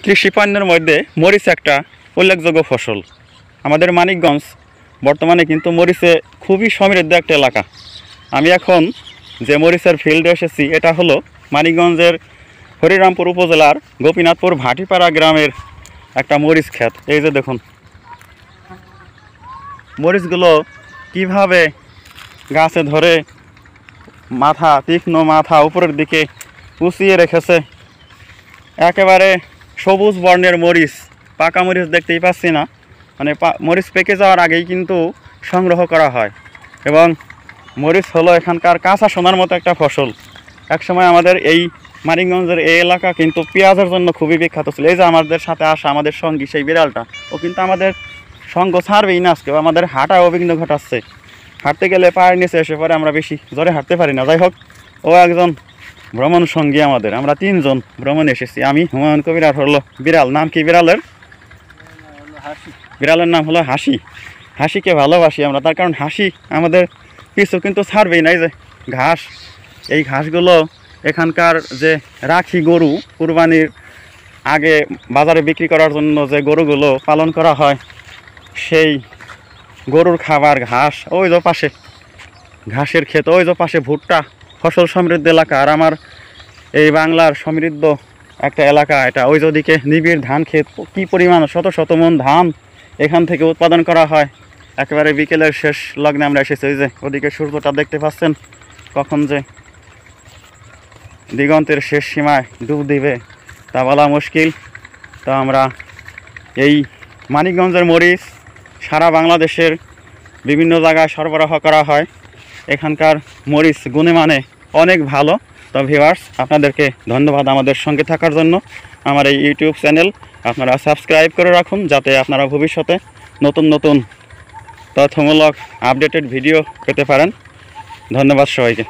কৃষি পণ্যের মধ্যে মরিচ একটা উল্লেখযোগ্য ফসল। আমাদের মানিকগঞ্জ বর্তমানে কিন্তু মরিচে খুবই সমৃদ্ধ একটা এলাকা। আমি এখন যে মরিচের ফিল্ডে এসেছি এটা হলো মানিকগঞ্জের হরিরামপুর উপজেলার গোপীনাথপুর ভাটিপাড়া গ্রামের একটা মরিচ ক্ষেত। এই যে দেখুন মরিচগুলো কিভাবে গাছে ধরে মাথা তীক্ষ্ণ মাথা উপরের দিকে উঁচিয়ে রেখেছে। একেবারে সবুজ বর্ণের মরিচ, পাকা মরিচ দেখতেই পাচ্ছি না, মানে মরিচ পেকে যাওয়ার আগেই কিন্তু সংগ্রহ করা হয়। এবং মরিচ হলো এখানকার কাঁচা সোনার মতো একটা ফসল। একসময় আমাদের এই মানিকগঞ্জের এই এলাকা কিন্তু পেঁয়াজের জন্য খুবই বিখ্যাত ছিল। এই যে আমাদের সাথে আসা আমাদের সঙ্গী সেই বিড়ালটা, ও কিন্তু আমাদের সঙ্গ ছাড়বেই না আজকে, আমাদের হাঁটায় অবিঘ্ন ঘটাচ্ছে। হাঁটতে গেলে পায়ের নিচে এসে পরে আমরা বেশি জোরে হাঁটতে পারি না। যাই হোক, ও একজন ভ্রমণ সঙ্গী আমাদের। আমরা 3 জন ভ্রমণে এসেছি। আমি হুমায়ুন কবির আর হলো বিড়াল। নাম কি বিড়ালের? বিড়ালের নাম হলো হাসি। হাসিকে ভালোবাসি আমরা, তার কারণ হাসি আমাদের পিছু কিন্তু ছাড়বেই না। এই যে ঘাস, এই ঘাসগুলো এখানকার যে রাখি গরু কুরবানির আগে বাজারে বিক্রি করার জন্য যে গরুগুলো পালন করা হয়, সেই গরুর খাবার ঘাস। ওই যে পাশে ঘাসের ক্ষেত, ওই যে পাশে ভুট্টা, ফসল সমৃদ্ধ এলাকা। আর আমার এই বাংলার সমৃদ্ধ একটা এলাকা এটা। ওই যেদিকে নিবিড় ধান ক্ষেত, কী পরিমাণ শত শত মন ধান এখান থেকে উৎপাদন করা হয়। একেবারে বিকেলের শেষ লগ্নে আমরা এসেছি। ওই যে ওদিকে সূর্যটা দেখতে পাচ্ছেন, কখন যে দিগন্তের শেষ সীমায় ডুব দিবে তা বলা মুশকিল। তো আমরা এই মানিকগঞ্জের মরিচ সারা বাংলাদেশের বিভিন্ন জায়গায় সরবরাহ করা হয়। এখানকার মরিচ গুণমানে অনেক ভালো। তো ভিউয়ার্স, আপনাদেরকে ধন্যবাদ আমাদের সঙ্গে থাকার জন্য। আমার এই ইউটিউব চ্যানেল আপনারা সাবস্ক্রাইব করে রাখুন, যাতে আপনারা ভবিষ্যতে নতুন নতুন তথ্যমূলক আপডেটেড ভিডিও পেতে পারেন। ধন্যবাদ সবাইকে।